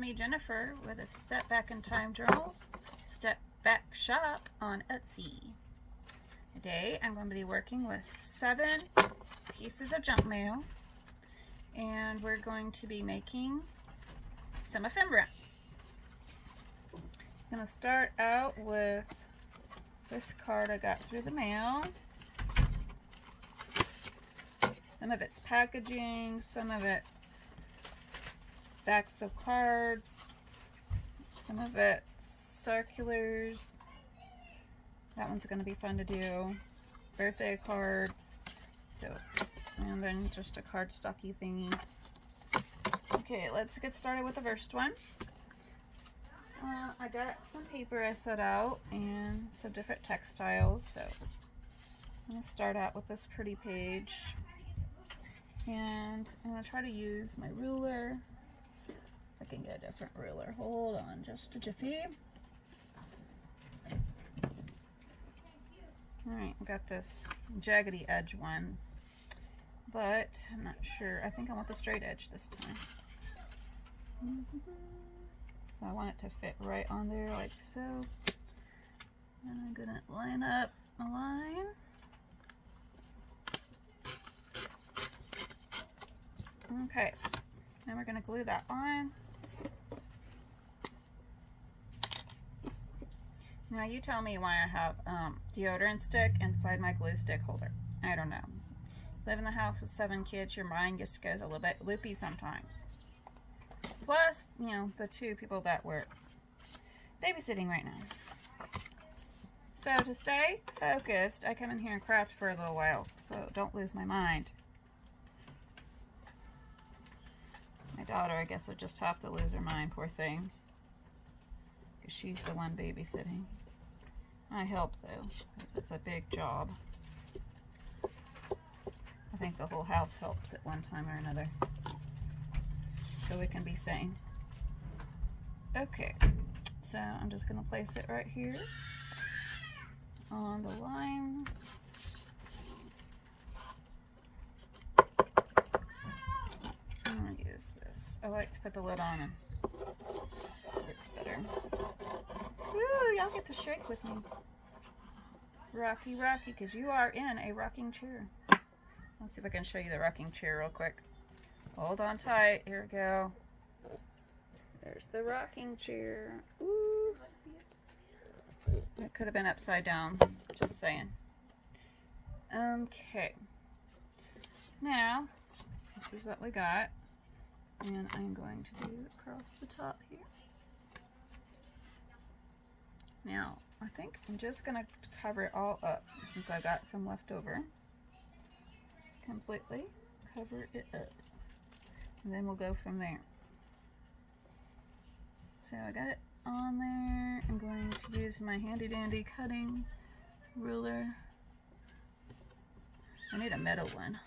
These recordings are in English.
me, Jennifer, with a Step Back in Time Journals Step Back Shop on Etsy. Today I'm going to be working with 7 pieces of junk mail, and we're going to be making some ephemera. I'm going to start out with this card I got through the mail. Some of it's packaging, some of it's backs of cards, some of it's circulars. That one's going to be fun to do. Birthday cards. So, and then just a cardstocky thingy. Okay, let's get started with the first one. I got some paper I set out and some different textiles. So I'm going to start out with this pretty page. And I'm going to try to use my ruler. If I can get a different ruler. Hold on just a jiffy. Alright, I got this jaggedy edge one, but I'm not sure. I think I want the straight edge this time. So I want it to fit right on there like so. And I'm going to line up a line. Okay, now we're going to glue that on. Now you tell me why I have deodorant stick inside my glue stick holder. I don't know. Live in the house with 7 kids, your mind just goes a little bit loopy sometimes. Plus, you know, the 2 people that were babysitting right now. So to stay focused, I come in here and craft for a little while, so don't lose my mind. My daughter, I guess, will just have to lose her mind, poor thing. Because she's the one babysitting. I help, though, because it's a big job. I think the whole house helps at one time or another. So we can be sane. Okay, so I'm just going to place it right here on the line. I'm going to use this. I like to put the lid on and it's better. Ooh, y'all get to shake with me. Rocky, rocky, because you are in a rocking chair. Let's see if I can show you the rocking chair real quick. Hold on tight. Here we go. There's the rocking chair. Ooh. It could have been upside down. Just saying. Okay. Now, this is what we got. And I'm going to do across the top here. Now, I think I'm just going to cover it all up since I got some left over. Completely cover it up. And then we'll go from there. So I got it on there. I'm going to use my handy dandy cutting ruler. I need a metal one.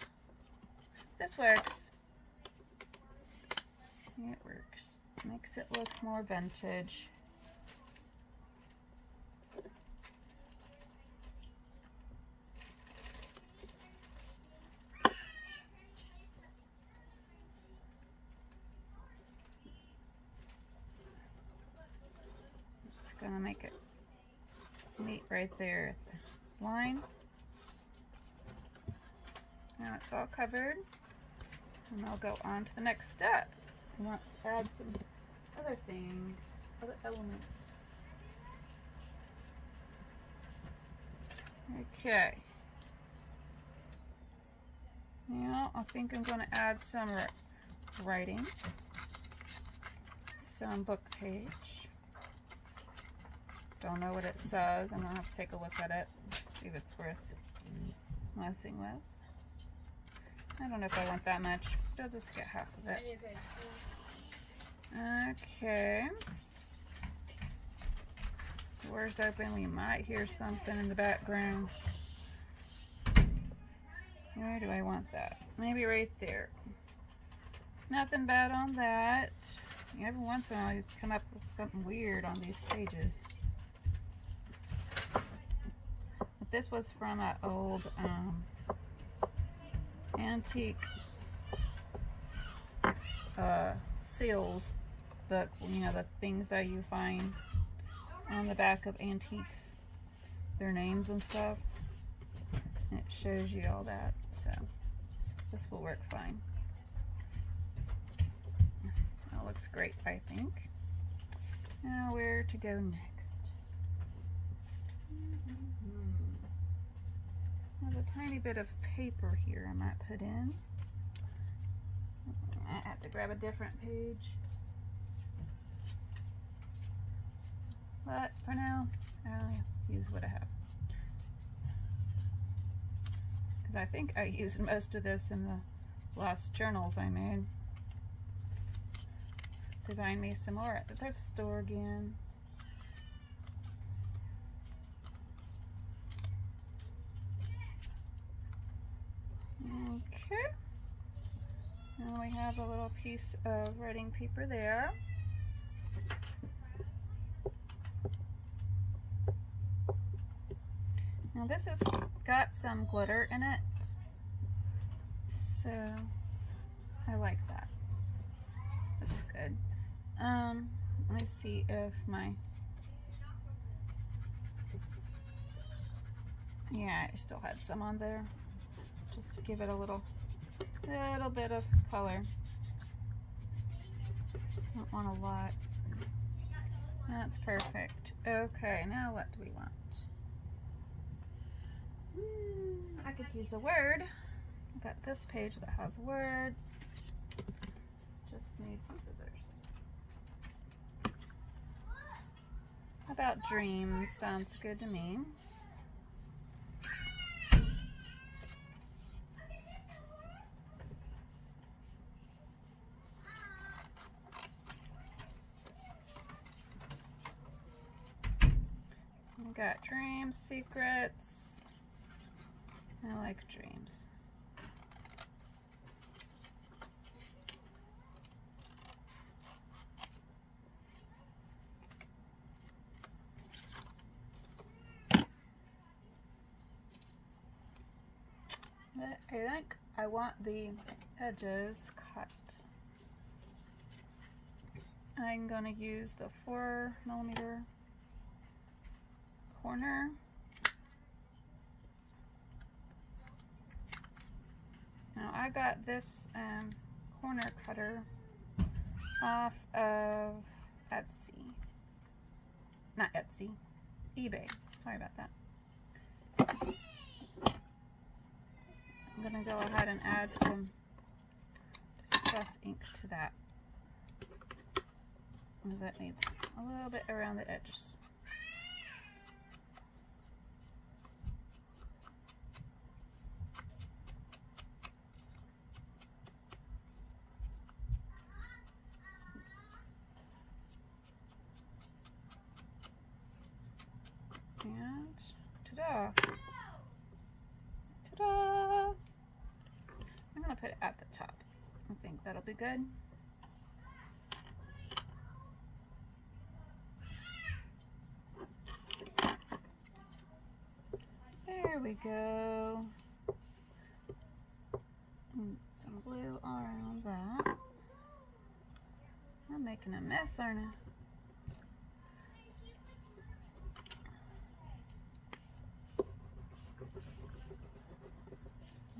This works. It works. Makes it look more vintage. Just gonna make it meet right there at the line. Now it's all covered, and I'll go on to the next step. I want to add some other things, other elements. Okay. Now I think I'm going to add some writing, some book page. Don't know what it says. I'm going to have to take a look at it, see if it's worth messing with. I don't know if I want that much, but I'll just get half of it. Okay. Door's open. We might hear something in the background. Where do I want that? Maybe right there. Nothing bad on that. Every once in a while you come up with something weird on these pages. But this was from an old antique seals book, you know, the things that you find on the back of antiques, their names and stuff, and it shows you all that. So this will work fine. That looks great, I think. Now where to go next? There's a tiny bit of paper here I might put in. I have to grab a different page. But for now, I'll use what I have. Because I think I used most of this in the last journals I made. To find me some more at the thrift store again. Okay. Now we have a little piece of writing paper there. Now this has got some glitter in it, so I like that. Looks good. Let me see if yeah, I still had some on there, just to give it a little bit of color. Don't want a lot. That's perfect. Okay, now what do we want? I could use a word. I've got this page that has words. Just need some scissors. How about dreams? Sounds good to me. We got dreams, secrets. I like dreams. But I think I want the edges cut. I'm going to use the 4mm corner. Now I got this corner cutter off of Etsy. Not Etsy, eBay. Sorry about that. I'm going to go ahead and add some distress ink to that, because that needs a little bit around the edges. And ta-da! Ta-da! I'm gonna put it at the top. I think that'll be good. There we go. And some glue around that. I'm making a mess, aren't I?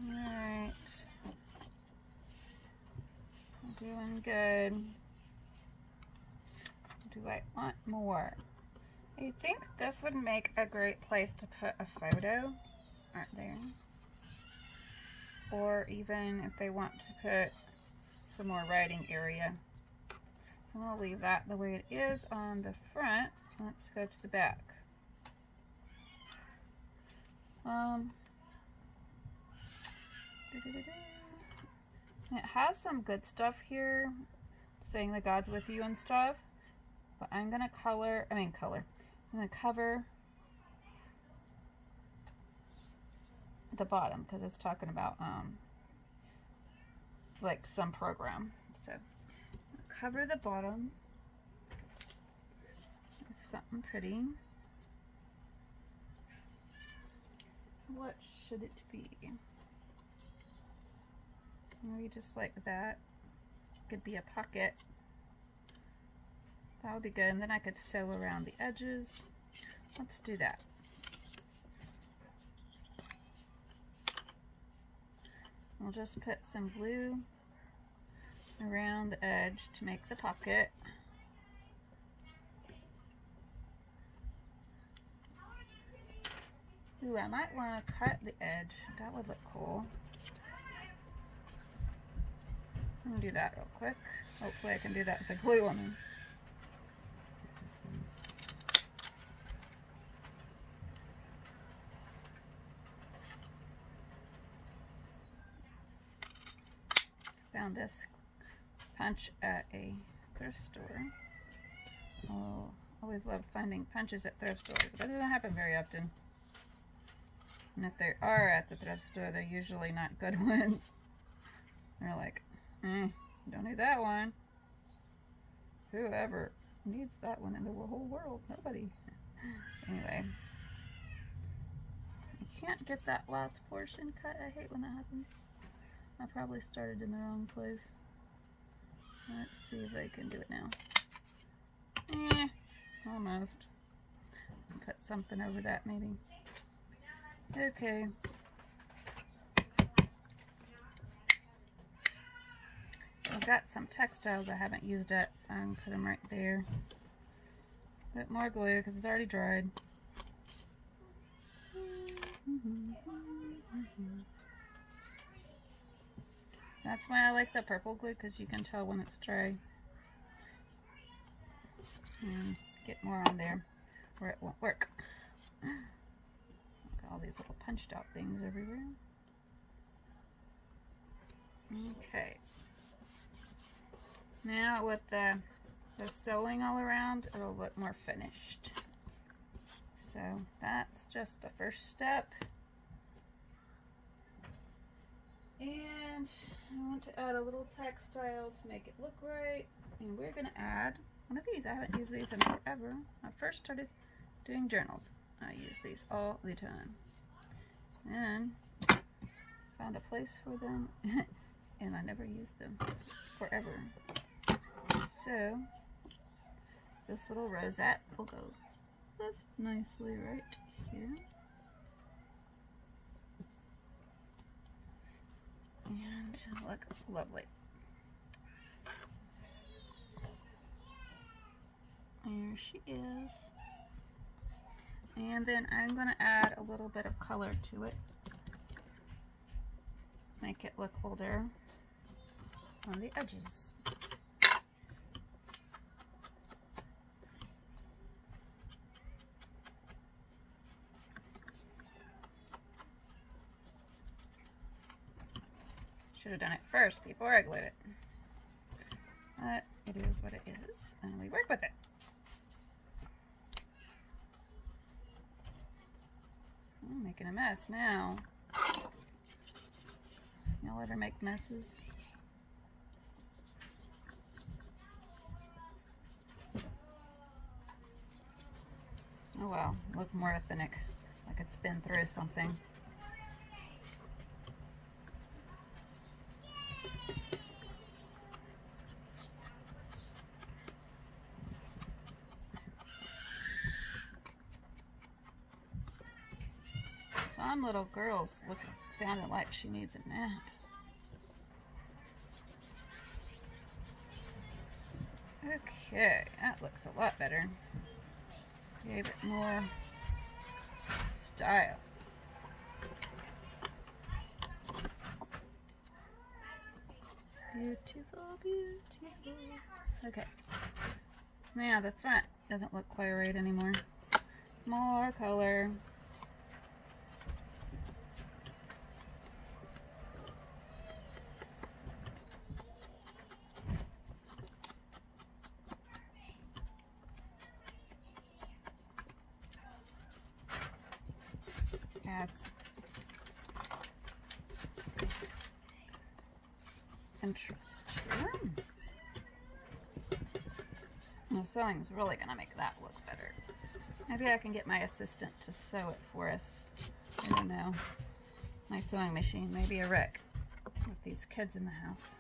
Alright. Doing good. Do I want more? I think this would make a great place to put a photo, aren't there? Or even if they want to put some more writing area. So I'm going to leave that the way it is on the front. Let's go to the back. It has some good stuff here, saying that God's with you and stuff, but I'm gonna I'm gonna cover the bottom because it's talking about like some program. So cover the bottom with something pretty. What should it be? Maybe just like that. Could be a pocket. That would be good, and then I could sew around the edges. Let's do that. We'll just put some glue around the edge to make the pocket. Ooh, I might want to cut the edge. That would look cool. I'm gonna do that real quick. Hopefully I can do that with the glue on them. Found this punch at a thrift store. Oh, always love finding punches at thrift stores, but that doesn't happen very often. And if they are at the thrift store, they're usually not good ones. They're like, don't need that one. Whoever needs that one in the whole world? Nobody. Anyway. I can't get that last portion cut. I hate when that happens. I probably started in the wrong place. Let's see if I can do it now. Almost. Put something over that maybe. Okay. I've got some textiles I haven't used yet. I'm put them right there. Put more glue because it's already dried. That's why I like the purple glue, because you can tell when it's dry. And get more on there or it won't work. Look at all these little punched out things everywhere. Okay. Now with the sewing all around, it'll look more finished. So that's just the first step. And I want to add a little textile to make it look right. And we're going to add one of these. I haven't used these in forever. I first started doing journals. I use these all the time. And found a place for them and I never used them forever. So this little rosette will go just nicely right here. And look lovely. There she is. And then I'm going to add a little bit of color to it. Make it look older on the edges. Should have done it first before I glued it. But it is what it is, and we work with it. I'm making a mess now. Y'all ever make messes? Oh well, look more authentic, like it's been through something. Some little girl's sounding like she needs a nap. Okay, that looks a lot better. Gave it more style. Beautiful, beautiful. Okay. Now the front doesn't look quite right anymore. More color. Adds interest here. The sewing's really gonna make that look better. Maybe I can get my assistant to sew it for us. I don't know. My sewing machine may be a wreck with these kids in the house.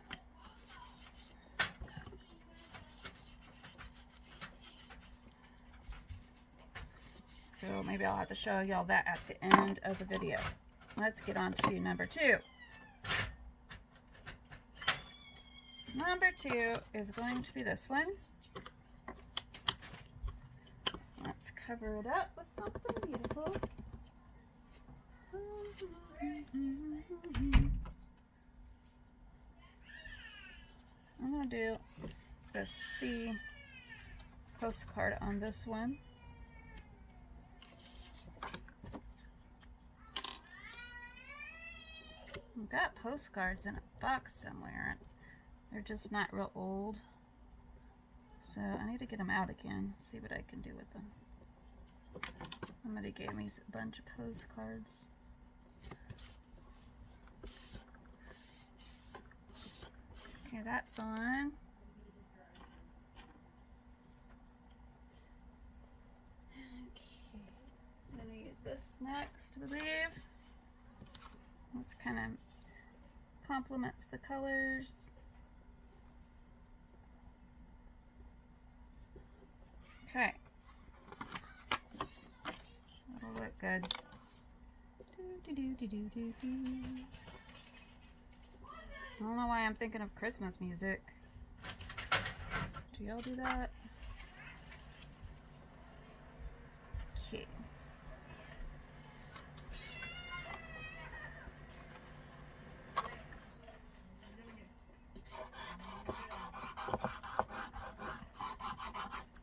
So maybe I'll have to show y'all that at the end of the video. Let's get on to number 2. Number 2 is going to be this one. Let's cover it up with something beautiful. I'm going to do the C postcard on this one. I've got postcards in a box somewhere. They're just not real old. So I need to get them out again, see what I can do with them. Somebody gave me a bunch of postcards. Okay, that's on. Okay, I'm gonna use this next, I believe. This kind of complements the colors. Okay. That'll look good. I don't know why I'm thinking of Christmas music. Do y'all do that? Okay.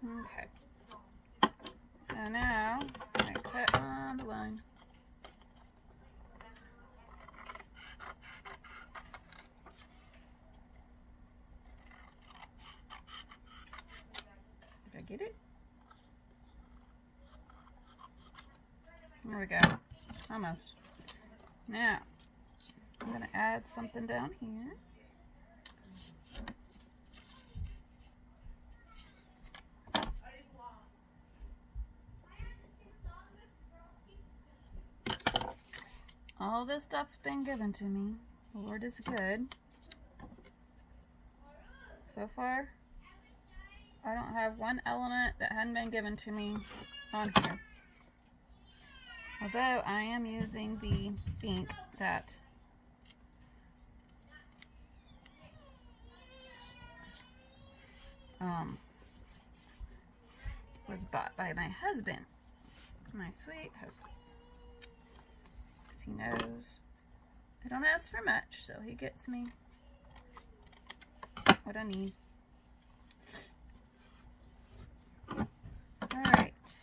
Okay. So now I cut on the line. Did I get it? There we go. Almost. Now I'm going to add something down here. All this stuff's been given to me. The Lord is good. So far, I don't have one element that hadn't been given to me on here. Although I am using the ink that was bought by my husband, my sweet husband. He knows I don't ask for much, so he gets me what I need. Alright.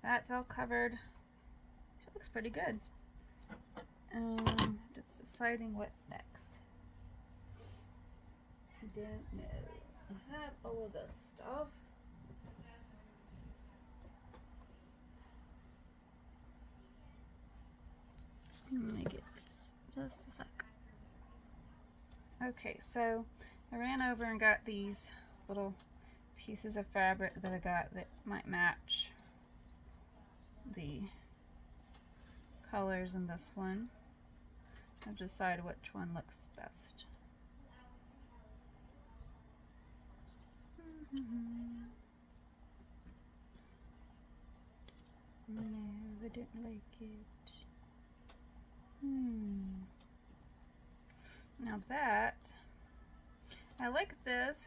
That's all covered. She looks pretty good. Just deciding what next. I don't know. I have all of this stuff. Let me get this just a sec. Okay, so I ran over and got these little pieces of fabric that I got that might match the colors in this one. I'll decide which one looks best. No, I didn't like it. Now that, I like this.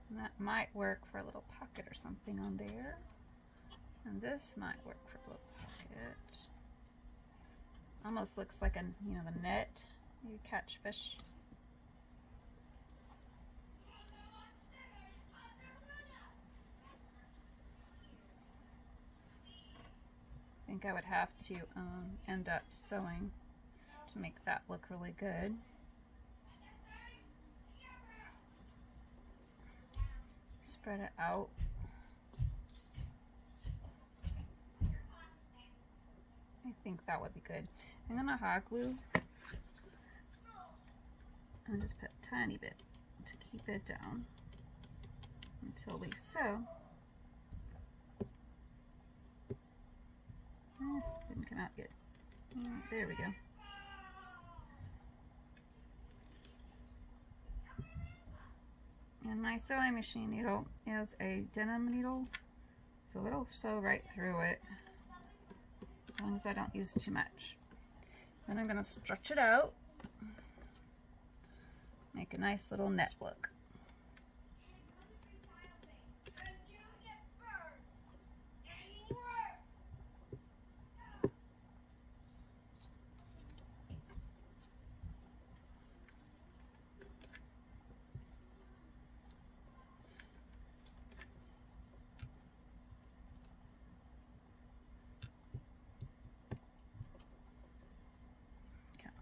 And that might work for a little pocket or something on there. And this might work for a little pocket. Almost looks like a, you know, the net you catch fish. I think I would have to end up sewing to make that look really good. Spread it out. I think that would be good. I'm gonna hot glue and just put a tiny bit to keep it down until we sew. Oh, didn't come out yet. There we go. And my sewing machine needle is a denim needle, so it'll sew right through it, as long as I don't use too much. Then I'm going to stretch it out, make a nice little net look.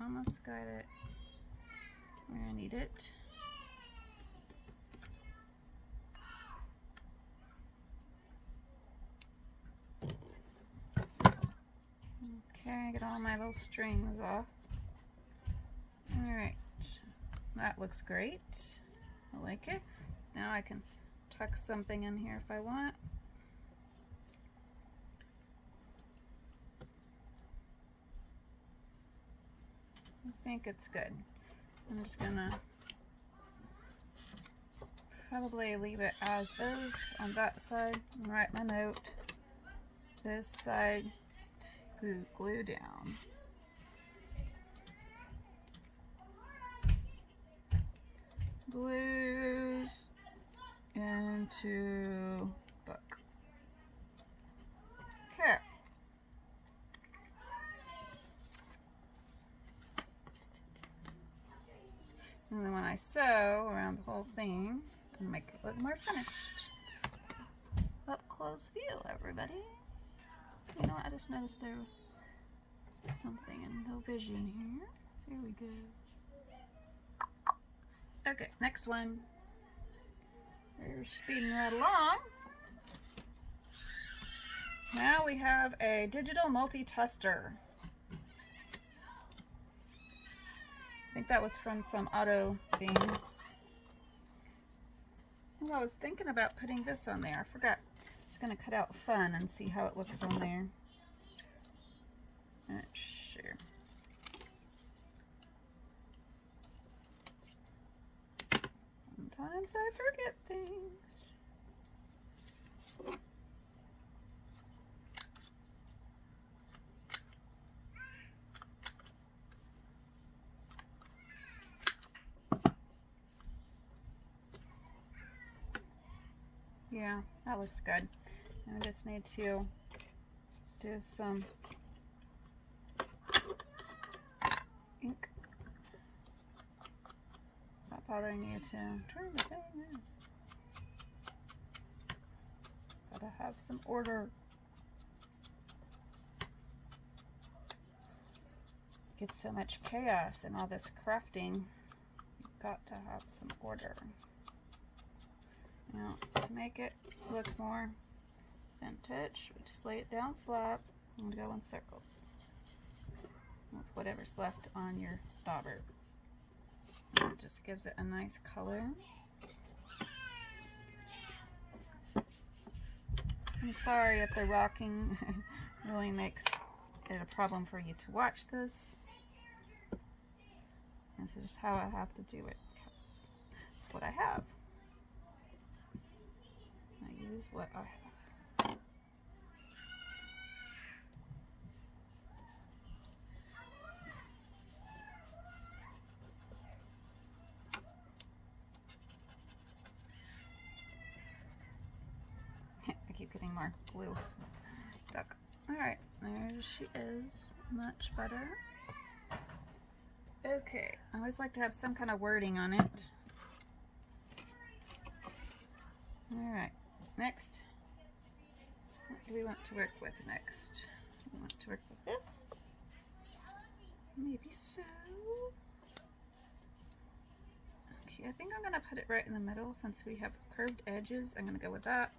Almost got it where I need it. Okay, get all my little strings off. Alright, that looks great. I like it. Now I can tuck something in here if I want. I think it's good. I'm just gonna probably leave it as is on that side and write my note. This side to glue down. Glues into book. Okay. And then when I sew around the whole thing, I'll make it look more finished. Up close view, everybody. You know what? I just noticed there was something in no vision here. There we go. Okay, next one. We're speeding right along. Now we have a digital multi-tester. I think that was from some auto thing. Oh, I was thinking about putting this on there. I forgot. Just gonna cut out fun and see how it looks on there. Sure. Sometimes I forget things. Yeah, that looks good. I just need to do some ink. Not bothering you to turn the thing in. Gotta have some order. Get so much chaos in all this crafting. You've got to have some order. Now, to make it look more vintage, we just lay it down flat and go in circles with whatever's left on your dauber. It just gives it a nice color. I'm sorry if the rocking really makes it a problem for you to watch this. This is just how I have to do it. It's what I have. I use what I have. I keep getting more glue stuck. Alright, there she is. Much better. Okay, I always like to have some kind of wording on it. Alright, next. What do we want to work with next? We want to work with this. Maybe so. Okay, I think I'm going to put it right in the middle since we have curved edges. I'm going to go with that.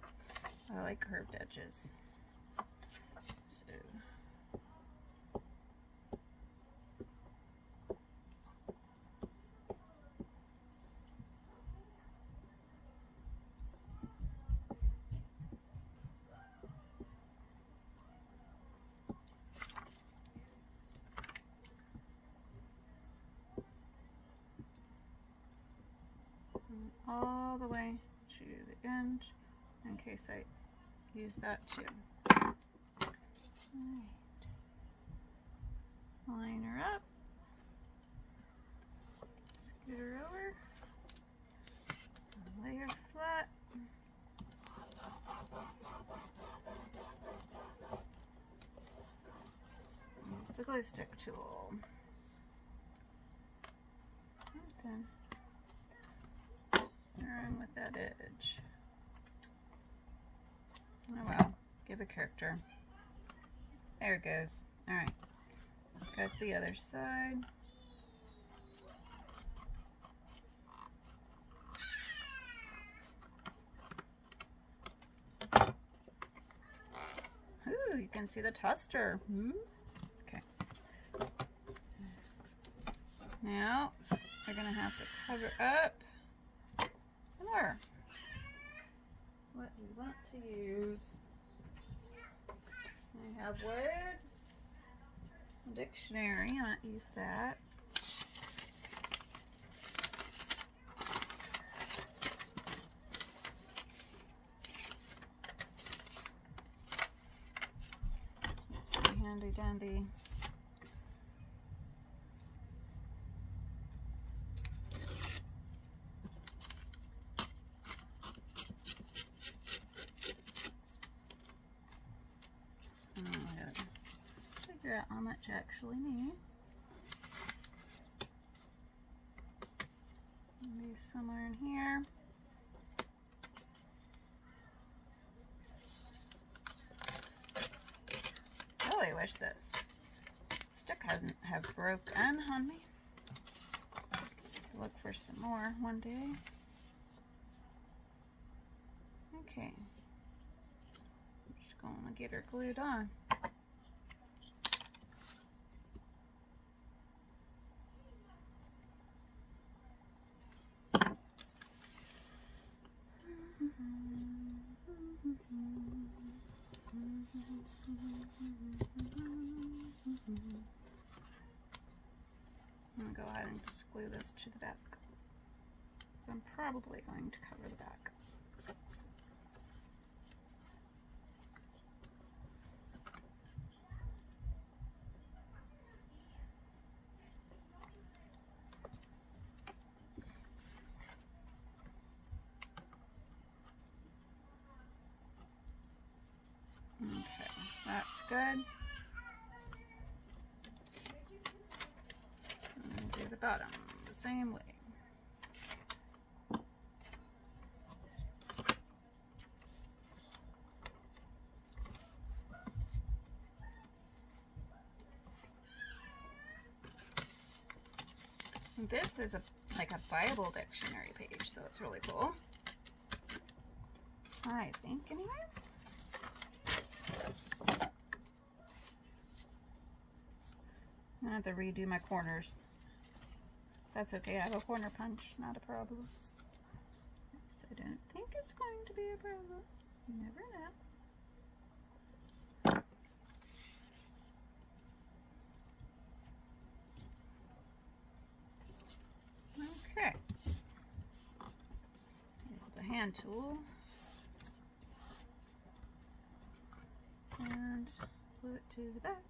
I like curved edges. So. all the way to the end in case I use that too. Alright. Line her up. Scoot her over. Lay her flat. Use the glue stick tool. And then run with that edge. Oh well, give a character. There it goes. Alright. Got the other side. Ooh, you can see the tester. Okay. Now, we're going to have to cover up some more. What we want to use. I have words. Dictionary, I might use that. Handy dandy. Figure out how much I actually need. Maybe somewhere in here. Really wish this stick hadn't have broken on me. Look for some more one day. Okay. I'm just going to get her glued on. I'm going to go ahead and just glue this to the back. So I'm probably going to cover the back. Okay, that's good. And do the bottom the same way. This is like a Bible dictionary page, so it's really cool. I think, anyway. I have to redo my corners. That's okay, I have a corner punch, not a problem. So I don't think it's going to be a problem. You never know. Okay. Here's the hand tool. And glue it to the back.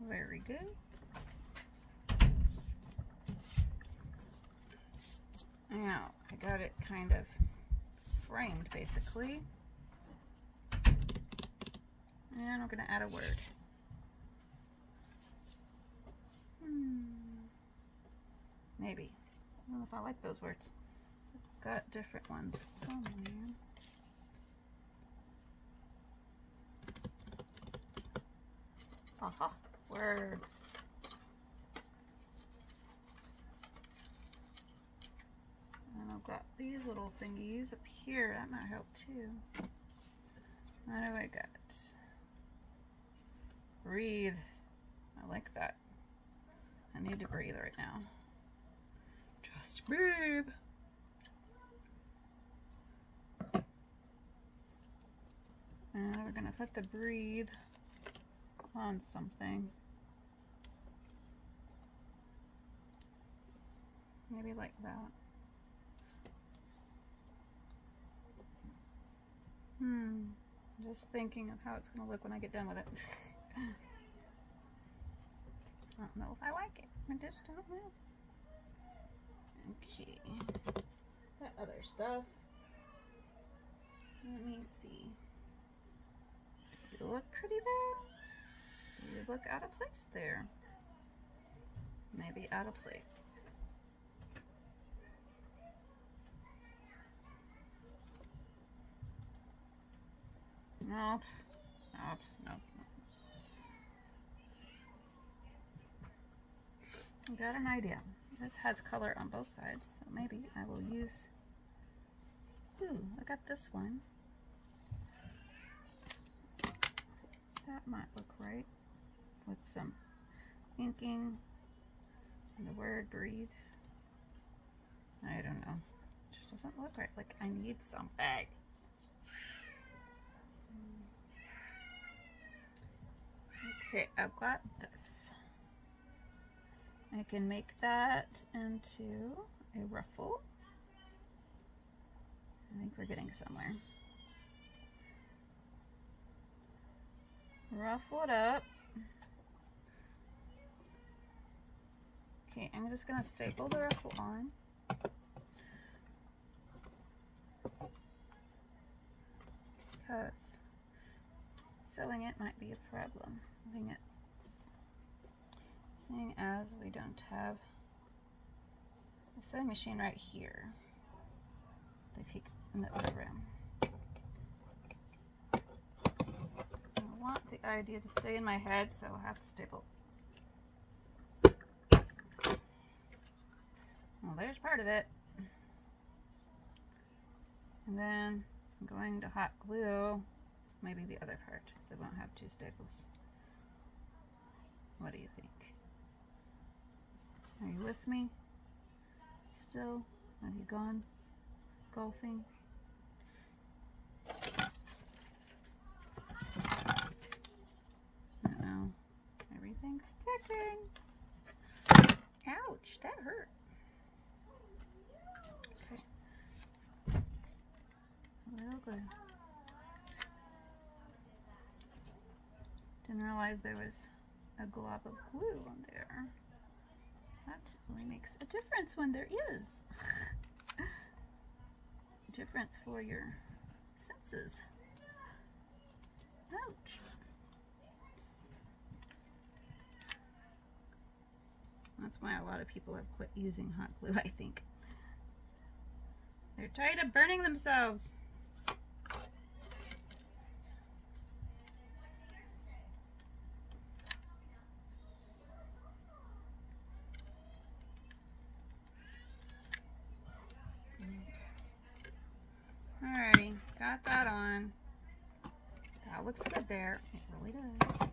Very good. Now, I got it kind of framed basically. And I'm going to add a word. Maybe. I don't know if I like those words. I've got different ones somewhere. Aha, words. And I've got these little thingies up here. That might help too. What do I got? Breathe. I like that. I need to breathe right now. Just breathe. And we're gonna put the breathe on something. Maybe like that. Just thinking of how it's gonna look when I get done with it. I don't know if I like it. I just don't know. Okay. That other stuff. Let me see. Do you look pretty there? Do you look out of place there? Maybe out of place. Nope. Nope. Nope. I got an idea. This has color on both sides, so maybe I will use... Ooh, I got this one. That might look right with some inking and the word breathe. I don't know. It just doesn't look right. Like I need something. Okay, I've got this. I can make that into a ruffle. I think we're getting somewhere. Ruffle it up. Okay, I'm just gonna staple the ruffle on. Because sewing it might be a problem. Seeing as we don't have a sewing machine right here. In the other room. I want the idea to stay in my head, so I'll have to staple. Well, there's part of it. And then I'm going to hot glue maybe the other part, so I won't have two staples. What do you think? Are you with me? Still? Have you gone golfing? Uh-oh. Everything's sticking. Ouch, that hurt. Okay. A little glue. Didn't realize there was a glob of glue on there. That really makes a difference when there is. Difference for your senses. Ouch. That's why a lot of people have quit using hot glue, I think. They're tired of burning themselves. Alrighty, got that on. That looks good there. It really does.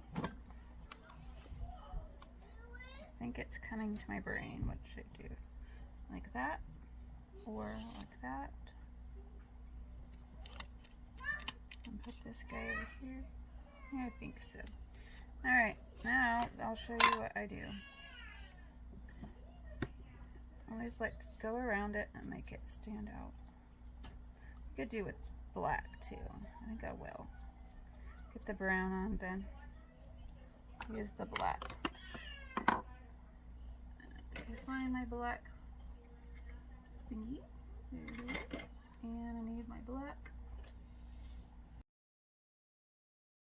I think it's coming to my brain. What should I do? Like that? Or like that? And put this guy over here. Yeah, I think so. Alright, now I'll show you what I do. I always like to go around it and make it stand out. You could do with black too. I think I will. Get the brown on, then use the black. If I find my black thingy, there it is. And I need my black.